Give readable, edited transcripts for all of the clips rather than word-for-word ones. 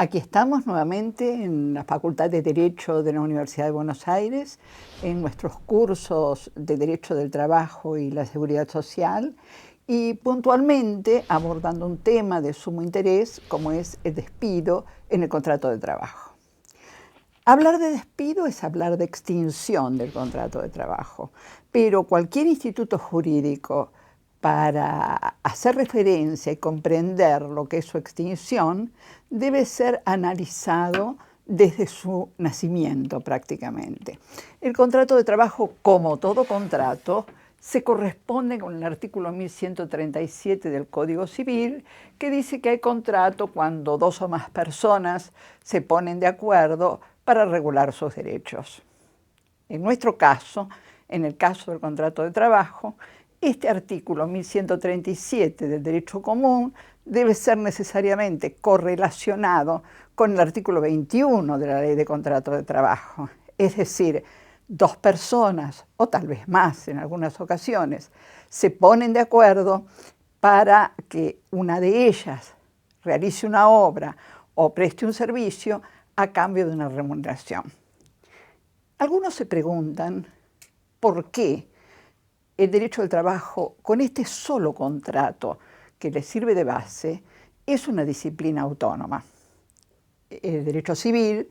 Aquí estamos nuevamente en la Facultad de Derecho de la Universidad de Buenos Aires, en nuestros cursos de Derecho del Trabajo y la Seguridad Social, y puntualmente abordando un tema de sumo interés como es el despido en el contrato de trabajo. Hablar de despido es hablar de extinción del contrato de trabajo, pero cualquier instituto jurídico para hacer referencia y comprender lo que es su extinción debe ser analizado desde su nacimiento prácticamente. El contrato de trabajo, como todo contrato, se corresponde con el artículo 1137 del Código Civil, que dice que hay contrato cuando dos o más personas se ponen de acuerdo para regular sus derechos. En nuestro caso, en el caso del contrato de trabajo, este artículo 1137 del derecho común debe ser necesariamente correlacionado con el artículo 21 de la Ley de Contrato de Trabajo. Es decir, dos personas, o tal vez más en algunas ocasiones, se ponen de acuerdo para que una de ellas realice una obra o preste un servicio a cambio de una remuneración. Algunos se preguntan por qué el derecho del trabajo, con este solo contrato que le sirve de base, es una disciplina autónoma. El derecho civil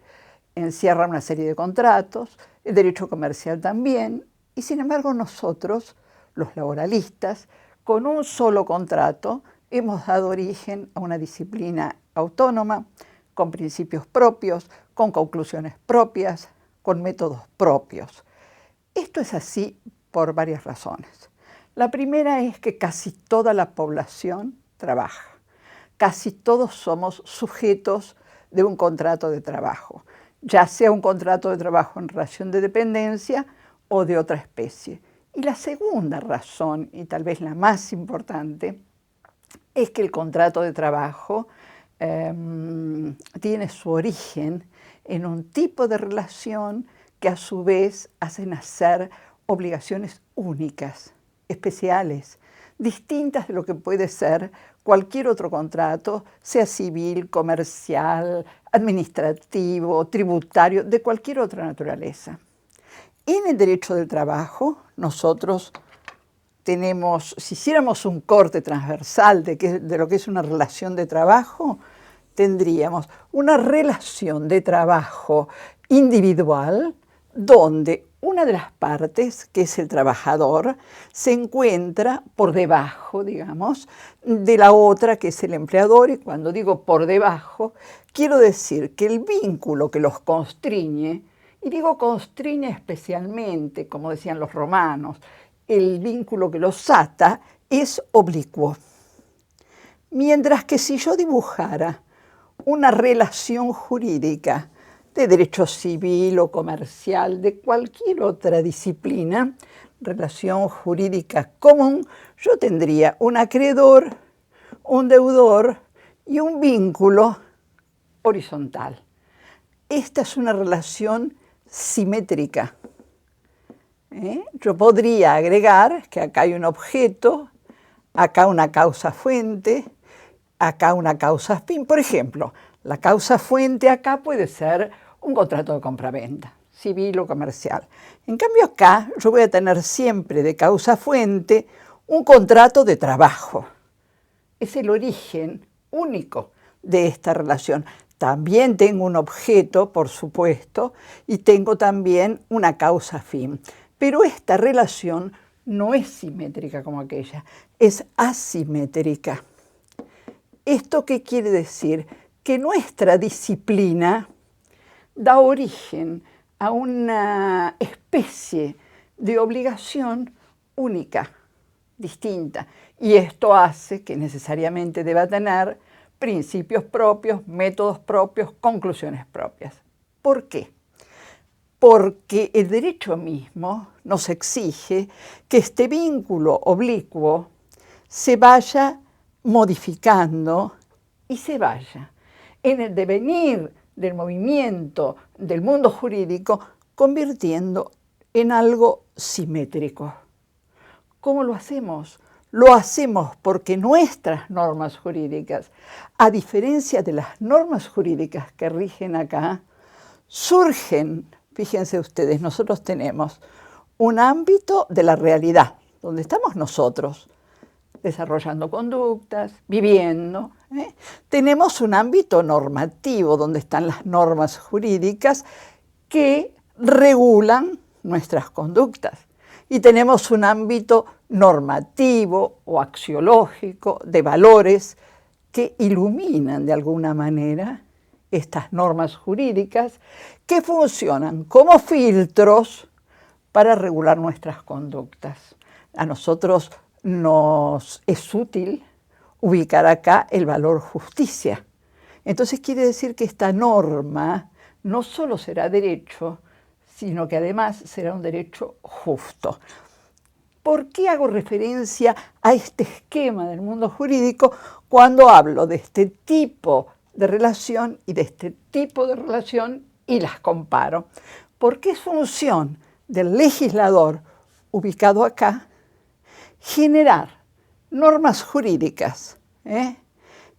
encierra una serie de contratos, el derecho comercial también, y sin embargo nosotros, los laboralistas, con un solo contrato hemos dado origen a una disciplina autónoma, con principios propios, con conclusiones propias, con métodos propios. Esto es así por varias razones. La primera es que casi toda la población trabaja. Casi todos somos sujetos de un contrato de trabajo, ya sea un contrato de trabajo en relación de dependencia o de otra especie. Y la segunda razón, y tal vez la más importante, es que el contrato de trabajo tiene su origen en un tipo de relación que a su vez hace nacer obligaciones únicas, especiales, distintas de lo que puede ser cualquier otro contrato, sea civil, comercial, administrativo, tributario, de cualquier otra naturaleza. En el derecho del trabajo, nosotros tenemos, si hiciéramos un corte transversal de lo que es una relación de trabajo, tendríamos una relación de trabajo individual donde una de las partes, que es el trabajador, se encuentra por debajo, digamos, de la otra, que es el empleador. Y cuando digo por debajo, quiero decir que el vínculo que los constriñe, y digo constriñe especialmente, como decían los romanos, el vínculo que los ata es oblicuo. Mientras que si yo dibujara una relación jurídica de derecho civil o comercial, de cualquier otra disciplina, relación jurídica común, yo tendría un acreedor, un deudor y un vínculo horizontal. Esta es una relación simétrica. Yo podría agregar que acá hay un objeto, acá una causa fuente, acá una causa fin. Por ejemplo, la causa fuente acá puede ser un contrato de compraventa, civil o comercial. En cambio acá yo voy a tener siempre de causa fuente un contrato de trabajo. Es el origen único de esta relación. También tengo un objeto, por supuesto, y tengo también una causa fin. Pero esta relación no es simétrica como aquella, es asimétrica. ¿Esto qué quiere decir? Que nuestra disciplina da origen a una especie de obligación única, distinta. Y esto hace que necesariamente deba tener principios propios, métodos propios, conclusiones propias. ¿Por qué? Porque el derecho mismo nos exige que este vínculo oblicuo se vaya modificando y se vaya en el devenir del movimiento del mundo jurídico convirtiendo en algo simétrico. ¿Cómo lo hacemos? lo hacemos porque nuestras normas jurídicas, a diferencia de las normas jurídicas que rigen acá, surgen, fíjense ustedes, nosotros tenemos un ámbito de la realidad, donde estamos nosotros, desarrollando conductas, viviendo. Tenemos un ámbito normativo, donde están las normas jurídicas que regulan nuestras conductas. Y tenemos un ámbito normativo o axiológico de valores que iluminan de alguna manera estas normas jurídicas que funcionan como filtros para regular nuestras conductas. A nosotros nos es útil ubicar acá el valor justicia. Entonces quiere decir que esta norma no solo será derecho, sino que además será un derecho justo. ¿Por qué hago referencia a este esquema del mundo jurídico cuando hablo de este tipo de relación y de este tipo de relación y las comparo? Porque es función del legislador ubicado acá generar normas jurídicas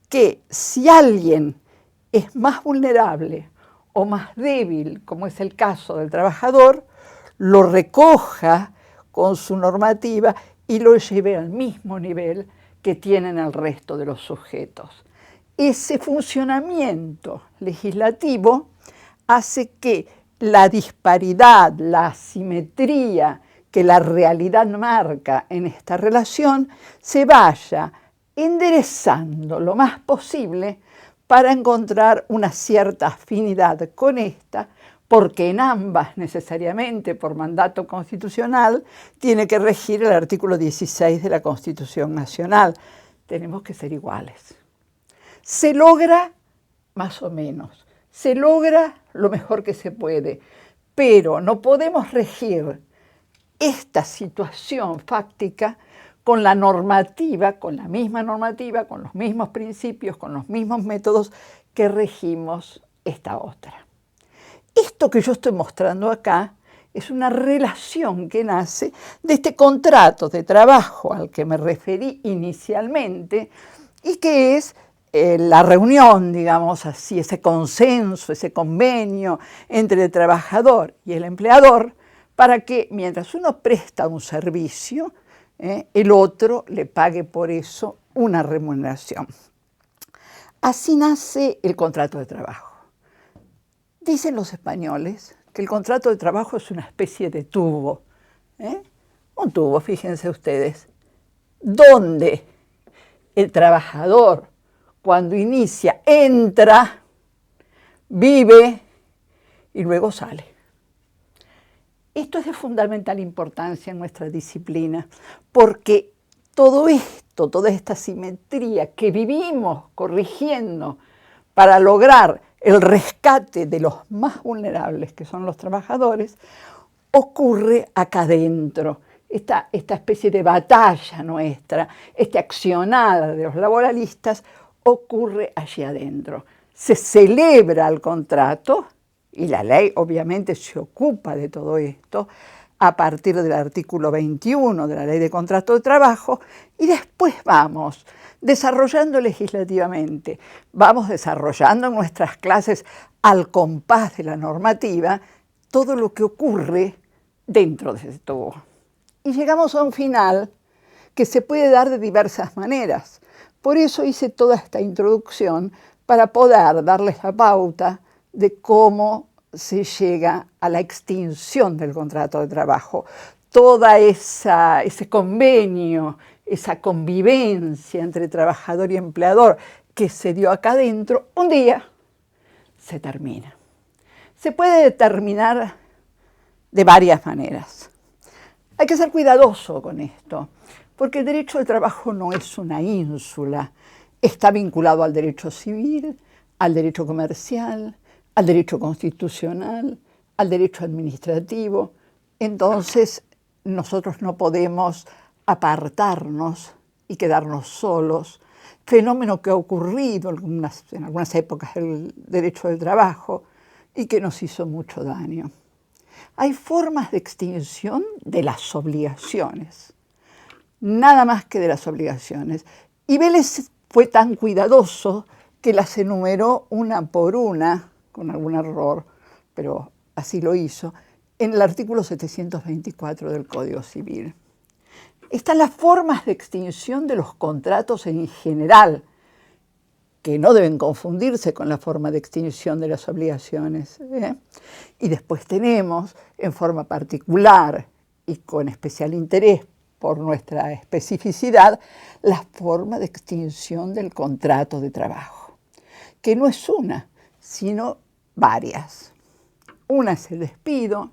que si alguien es más vulnerable o más débil, como es el caso del trabajador, lo recoja con su normativa y lo lleve al mismo nivel que tienen el resto de los sujetos. Ese funcionamiento legislativo hace que la disparidad, la asimetría que la realidad marca en esta relación se vaya enderezando lo más posible para encontrar una cierta afinidad con esta, porque en ambas necesariamente por mandato constitucional tiene que regir el artículo 16 de la Constitución Nacional. Tenemos que ser iguales. Se logra más o menos, se logra lo mejor que se puede, pero no podemos regir esta situación fáctica con la normativa, con la misma normativa, con los mismos principios, con los mismos métodos que regimos esta otra. Esto que yo estoy mostrando acá es una relación que nace de este contrato de trabajo al que me referí inicialmente y que es la reunión, digamos así, ese consenso, ese convenio entre el trabajador y el empleador para que mientras uno presta un servicio, el otro le pague por eso una remuneración. Así nace el contrato de trabajo. Dicen los españoles que el contrato de trabajo es una especie de tubo. Un tubo, fíjense ustedes, donde el trabajador, cuando inicia, entra, vive y luego sale. Esto es de fundamental importancia en nuestra disciplina, porque todo esto, toda esta simetría que vivimos corrigiendo para lograr el rescate de los más vulnerables, que son los trabajadores, ocurre acá adentro. Esta especie de batalla nuestra, este accionar de los laboralistas, ocurre allí adentro. Se celebra el contrato, y la ley obviamente se ocupa de todo esto, a partir del artículo 21 de la Ley de Contrato de Trabajo, y después vamos desarrollando legislativamente, vamos desarrollando en nuestras clases al compás de la normativa todo lo que ocurre dentro de ese tubo. Y llegamos a un final que se puede dar de diversas maneras. Por eso hice toda esta introducción para poder darles la pauta de cómo se llega a la extinción del contrato de trabajo. Toda ese convenio, esa convivencia entre trabajador y empleador que se dio acá adentro, un día se termina. Se puede determinar de varias maneras. Hay que ser cuidadoso con esto, porque el derecho del trabajo no es una ínsula. Está vinculado al derecho civil, al derecho comercial, al derecho constitucional, al derecho administrativo. Entonces, nosotros no podemos apartarnos y quedarnos solos. Fenómeno que ha ocurrido en algunas épocas del derecho del trabajo y que nos hizo mucho daño. Hay formas de extinción de las obligaciones. nada más que de las obligaciones. Y Vélez fue tan cuidadoso que las enumeró una por una, con algún error, pero así lo hizo, en el artículo 724 del Código Civil. Están las formas de extinción de los contratos en general, que no deben confundirse con la forma de extinción de las obligaciones. Y después tenemos, en forma particular y con especial interés por nuestra especificidad, la forma de extinción del contrato de trabajo, que no es una, sino varias. Una es el despido,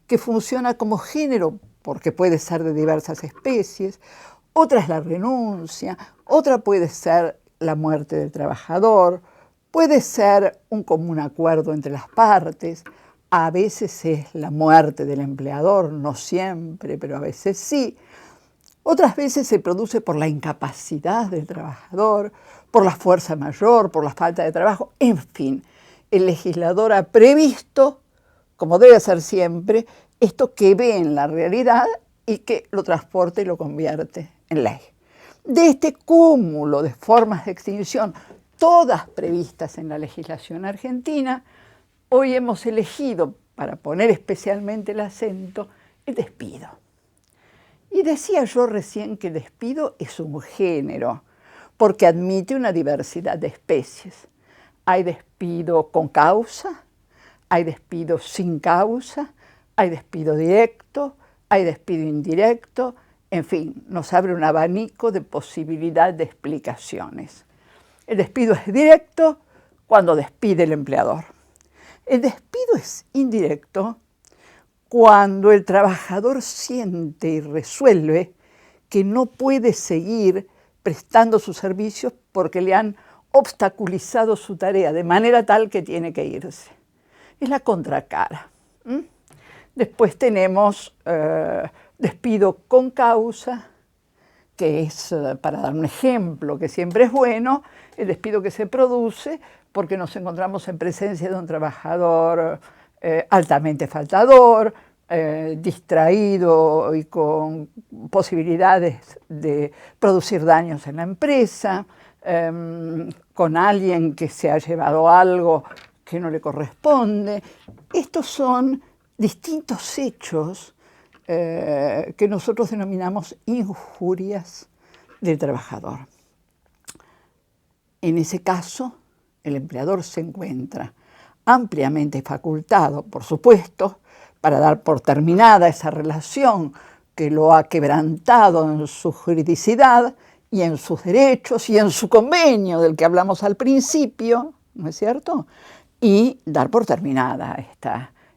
que funciona como género porque puede ser de diversas especies. Otra es la renuncia, otra puede ser la muerte del trabajador, puede ser un común acuerdo entre las partes, a veces es la muerte del empleador, no siempre, pero a veces sí. Otras veces se produce por la incapacidad del trabajador, por la fuerza mayor, por la falta de trabajo, en fin. El legislador ha previsto, como debe ser siempre, esto que ve en la realidad y que lo transporta y lo convierte en ley. De este cúmulo de formas de extinción, todas previstas en la legislación argentina, hoy hemos elegido, para poner especialmente el acento, el despido. Y decía yo recién que el despido es un género, porque admite una diversidad de especies. Hay despido con causa, hay despido sin causa, hay despido directo, hay despido indirecto, en fin, nos abre un abanico de posibilidad de explicaciones. El despido es directo cuando despide el empleador. El despido es indirecto cuando el trabajador siente y resuelve que no puede seguir prestando sus servicios porque le han obstaculizado su tarea de manera tal que tiene que irse. Es la contracara. Después tenemos despido con causa, que es, para dar un ejemplo, que siempre es bueno, el despido que se produce porque nos encontramos en presencia de un trabajador altamente faltador, distraído y con posibilidades de producir daños en la empresa, con alguien que se ha llevado algo que no le corresponde. Estos son distintos hechos que nosotros denominamos injurias del trabajador. En ese caso, el empleador se encuentra ampliamente facultado, por supuesto, para dar por terminada esa relación que lo ha quebrantado en su juridicidad y en sus derechos y en su convenio del que hablamos al principio, ¿no es cierto? Y dar por terminada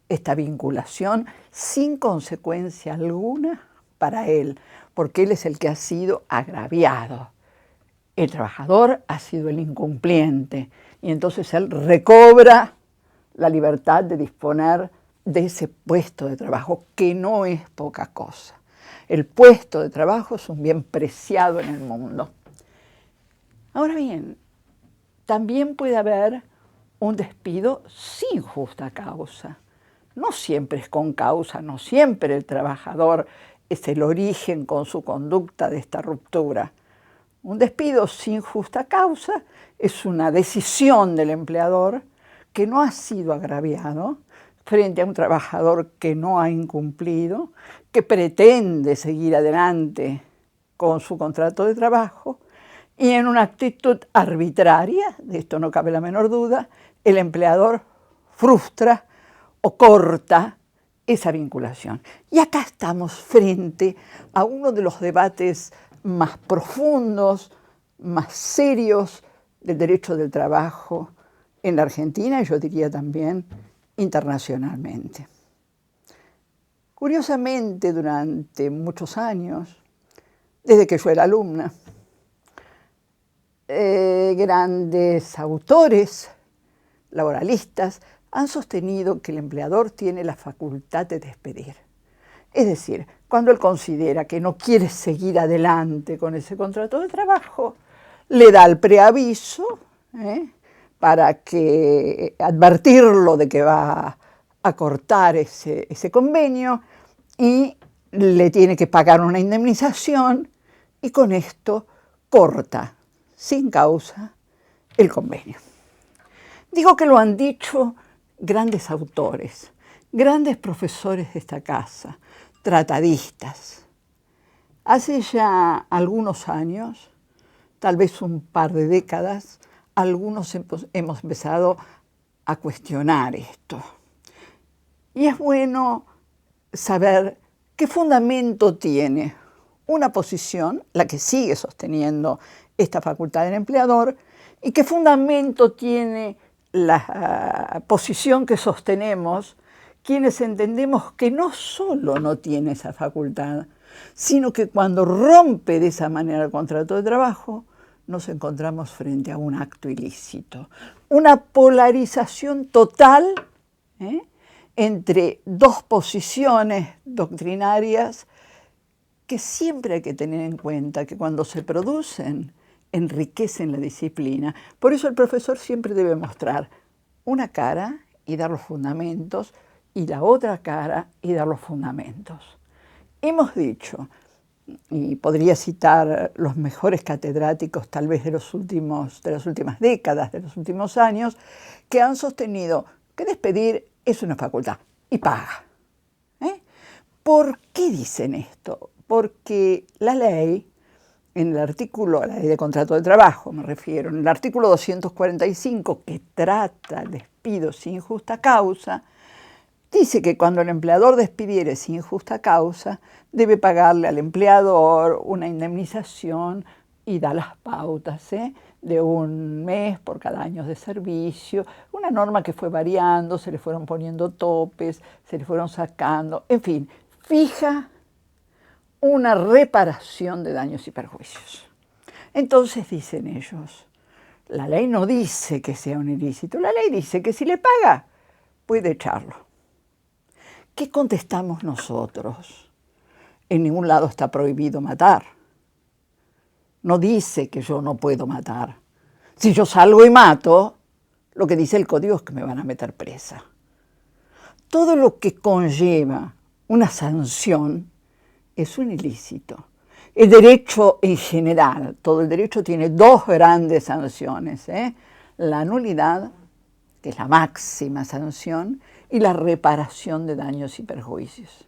esta vinculación sin consecuencia alguna para él, porque él es el que ha sido agraviado. El trabajador ha sido el incumpliente y entonces él recobra la libertad de disponer de ese puesto de trabajo, que no es poca cosa. El puesto de trabajo es un bien preciado en el mundo. Ahora bien, también puede haber un despido sin justa causa. No siempre es con causa, no siempre el trabajador es el origen con su conducta de esta ruptura. Un despido sin justa causa es una decisión del empleador que no ha sido agraviado frente a un trabajador que no ha incumplido, que pretende seguir adelante con su contrato de trabajo, y en una actitud arbitraria, de esto no cabe la menor duda, el empleador frustra o corta esa vinculación. Y acá estamos frente a uno de los debates más profundos, más serios del derecho del trabajo en la Argentina y yo diría también internacionalmente. Curiosamente, durante muchos años, desde que yo era alumna, grandes autores laboralistas han sostenido que el empleador tiene la facultad de despedir. Es decir, cuando él considera que no quiere seguir adelante con ese contrato de trabajo, le da el preaviso para que advertirlo de que va a cortar ese convenio y le tiene que pagar una indemnización y con esto corta, sin causa, el convenio. Digo que lo han dicho grandes autores, grandes profesores de esta casa, tratadistas. Hace ya algunos años, tal vez un par de décadas, algunos hemos empezado a cuestionar esto. Y es bueno saber qué fundamento tiene una posición, la que sigue sosteniendo esta facultad del empleador, y qué fundamento tiene la posición que sostenemos quienes entendemos que no solo no tiene esa facultad, sino que cuando rompe de esa manera el contrato de trabajo, nos encontramos frente a un acto ilícito, una polarización total entre dos posiciones doctrinarias que siempre hay que tener en cuenta que cuando se producen enriquecen la disciplina. Por eso el profesor siempre debe mostrar una cara y dar los fundamentos y la otra cara y dar los fundamentos. Hemos dicho, y podría citar los mejores catedráticos tal vez de las últimas décadas, de los últimos años, que han sostenido que despedir es una facultad y paga. ¿Por qué dicen esto? Porque la ley, en el artículo, la ley de contrato de trabajo me refiero, en el artículo 245 que trata despidos sin justa causa, dice que cuando el empleador despidiere sin justa causa, debe pagarle al empleador una indemnización y da las pautas de un mes por cada año de servicio, una norma que fue variando, se le fueron poniendo topes, se le fueron sacando, en fin, fija una reparación de daños y perjuicios. Entonces dicen ellos, la ley no dice que sea un ilícito, la ley dice que si le paga, puede echarlo. ¿Qué contestamos nosotros? En ningún lado está prohibido matar. No dice que yo no puedo matar. Si yo salgo y mato, lo que dice el código es que me van a meter presa. Todo lo que conlleva una sanción es un ilícito. El derecho en general, todo el derecho tiene dos grandes sanciones, la nulidad, que es la máxima sanción, y la reparación de daños y perjuicios.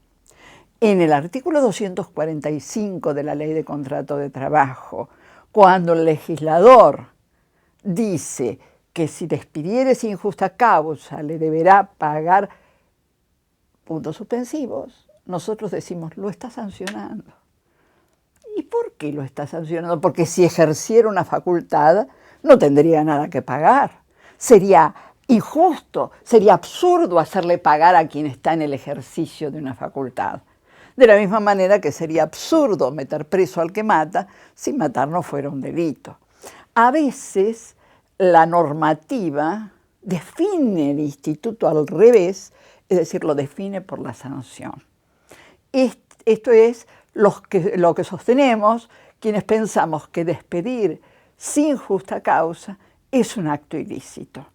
En el artículo 245 de la Ley de Contrato de Trabajo, cuando el legislador dice que si despidiere sin justa causa le deberá pagar puntos suspensivos, nosotros decimos, lo está sancionando. ¿Y por qué lo está sancionando? Porque si ejerciera una facultad, no tendría nada que pagar. Sería injusto, sería absurdo hacerle pagar a quien está en el ejercicio de una facultad. De la misma manera que sería absurdo meter preso al que mata si matar no fuera un delito. A veces la normativa define el instituto al revés, es decir, lo define por la sanción. Esto es lo que sostenemos quienes pensamos que despedir sin justa causa es un acto ilícito.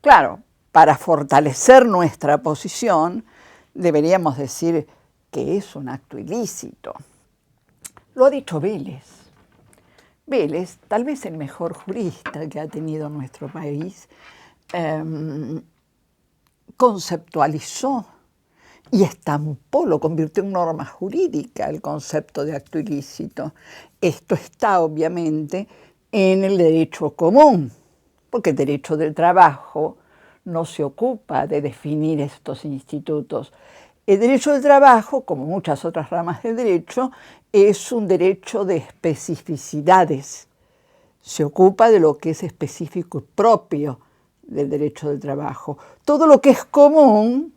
Claro, para fortalecer nuestra posición deberíamos decir que es un acto ilícito. Lo ha dicho Vélez. Vélez, tal vez el mejor jurista que ha tenido nuestro país, conceptualizó y estampó, lo convirtió en norma jurídica el concepto de acto ilícito. Esto está obviamente en el derecho común, porque el derecho del trabajo no se ocupa de definir estos institutos. El derecho del trabajo, como muchas otras ramas del derecho, es un derecho de especificidades. Se ocupa de lo que es específico y propio del derecho del trabajo. Todo lo que es común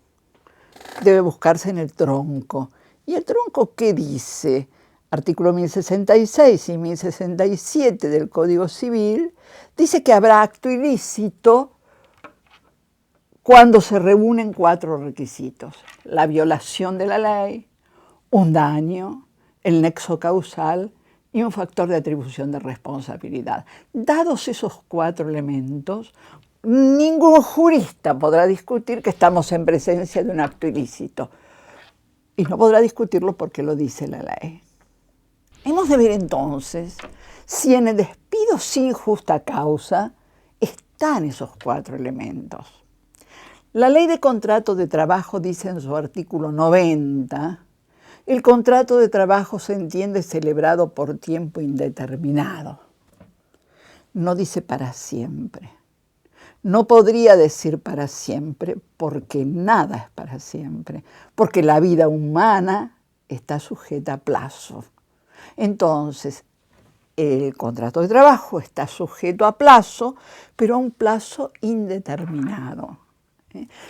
debe buscarse en el tronco. ¿Y el tronco qué dice? Artículo 1066 y 1067 del Código Civil dice que habrá acto ilícito cuando se reúnen 4 requisitos: la violación de la ley, un daño, el nexo causal y un factor de atribución de responsabilidad. Dados esos 4 elementos, ningún jurista podrá discutir que estamos en presencia de un acto ilícito. Y no podrá discutirlo porque lo dice la ley. Hemos de ver entonces si en el despido sin justa causa están esos 4 elementos. La Ley de Contrato de Trabajo dice en su artículo 90, el contrato de trabajo se entiende celebrado por tiempo indeterminado. No dice para siempre. No podría decir para siempre porque nada es para siempre, porque la vida humana está sujeta a plazo. Entonces, el contrato de trabajo está sujeto a plazo, pero a un plazo indeterminado.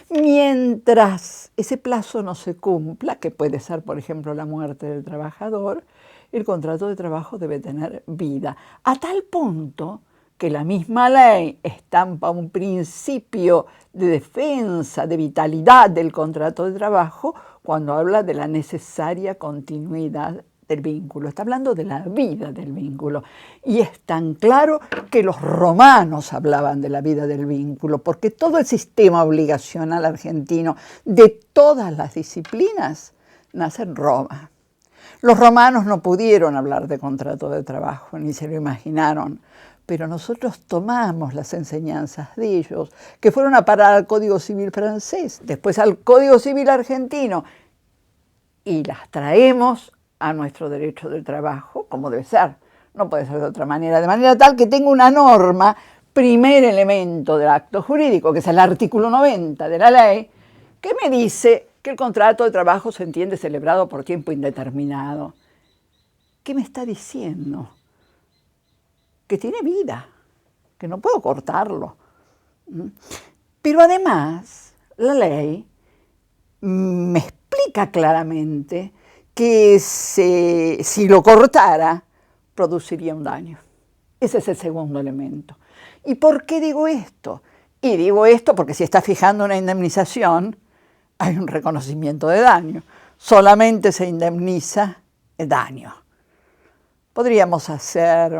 Mientras ese plazo no se cumpla, que puede ser, por ejemplo, la muerte del trabajador, el contrato de trabajo debe tener vida, a tal punto que la misma ley estampa un principio de defensa, de vitalidad del contrato de trabajo cuando habla de la necesaria continuidad del vínculo. Está hablando de la vida del vínculo. Y es tan claro que los romanos hablaban de la vida del vínculo, porque todo el sistema obligacional argentino de todas las disciplinas nace en Roma. Los romanos no pudieron hablar de contrato de trabajo, ni se lo imaginaron, pero nosotros tomamos las enseñanzas de ellos, que fueron a parar al Código Civil francés, después al Código Civil argentino, y las traemos a nuestro derecho del trabajo, como debe ser. No puede ser de otra manera, de manera tal que tengo una norma, primer elemento del acto jurídico, que es el artículo 90 de la ley, que me dice que el contrato de trabajo se entiende celebrado por tiempo indeterminado. ¿Qué me está diciendo? Que tiene vida, que no puedo cortarlo. Pero además, la ley me explica claramente que si lo cortara, produciría un daño. Ese es el segundo elemento. ¿Y por qué digo esto? Y digo esto porque si está fijando una indemnización, hay un reconocimiento de daño. Solamente se indemniza el daño. Podríamos hacer,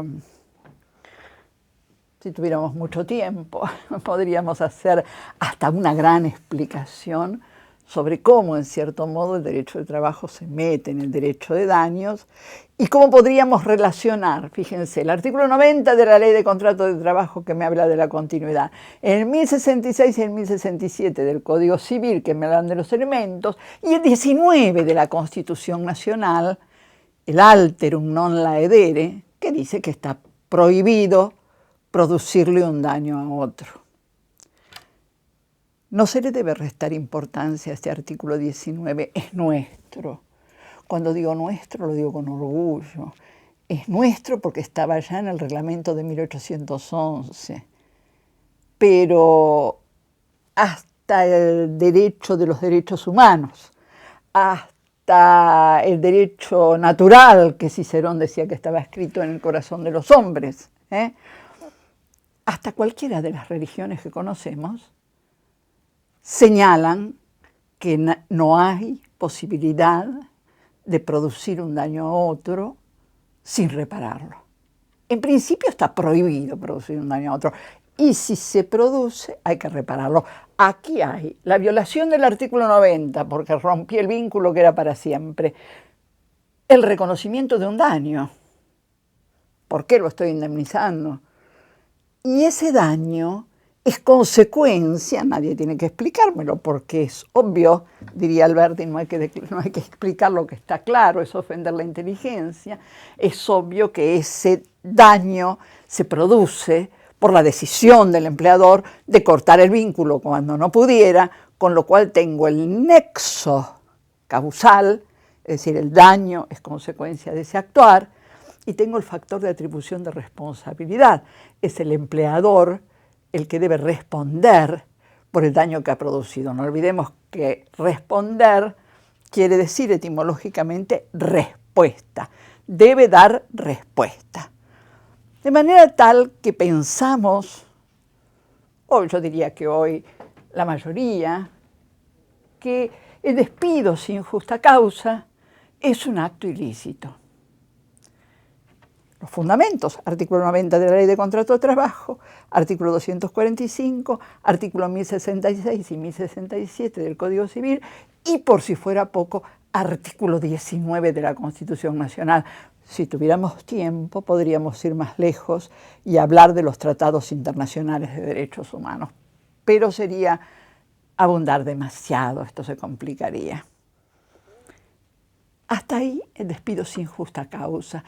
si tuviéramos mucho tiempo, podríamos hacer hasta una gran explicación sobre cómo, en cierto modo, el derecho de trabajo se mete en el derecho de daños y cómo podríamos relacionar, fíjense, el artículo 90 de la Ley de Contrato de Trabajo que me habla de la continuidad, el 1066 y el 1067 del Código Civil que me hablan de los elementos y el 19 de la Constitución Nacional, el alterum non laedere, que dice que está prohibido producirle un daño a otro. No se le debe restar importancia a este artículo 19, es nuestro. Cuando digo nuestro, lo digo con orgullo. Es nuestro porque estaba ya en el reglamento de 1811. Pero hasta el derecho de los derechos humanos, hasta el derecho natural, que Cicerón decía que estaba escrito en el corazón de los hombres, hasta cualquiera de las religiones que conocemos, señalan que no hay posibilidad de producir un daño a otro sin repararlo. En principio está prohibido producir un daño a otro y si se produce hay que repararlo. Aquí hay la violación del artículo 90 porque rompí el vínculo que era para siempre, el reconocimiento de un daño. ¿Por qué lo estoy indemnizando? Y ese daño es consecuencia, nadie tiene que explicármelo porque es obvio, diría Alberti, no hay que explicar lo que está claro, es ofender la inteligencia, es obvio que ese daño se produce por la decisión del empleador de cortar el vínculo cuando no pudiera, con lo cual tengo el nexo causal, es decir, el daño es consecuencia de ese actuar, y tengo el factor de atribución de responsabilidad, es el empleador el que debe responder por el daño que ha producido. No olvidemos que responder quiere decir etimológicamente respuesta. Debe dar respuesta. De manera tal que pensamos, o yo diría que hoy la mayoría, que el despido sin justa causa es un acto ilícito. Los fundamentos, artículo 90 de la Ley de Contrato de Trabajo, artículo 245, artículo 1066 y 1067 del Código Civil y, por si fuera poco, artículo 19 de la Constitución Nacional. Si tuviéramos tiempo, podríamos ir más lejos y hablar de los tratados internacionales de derechos humanos, pero sería abundar demasiado, esto se complicaría. Hasta ahí el despido sin justa causa.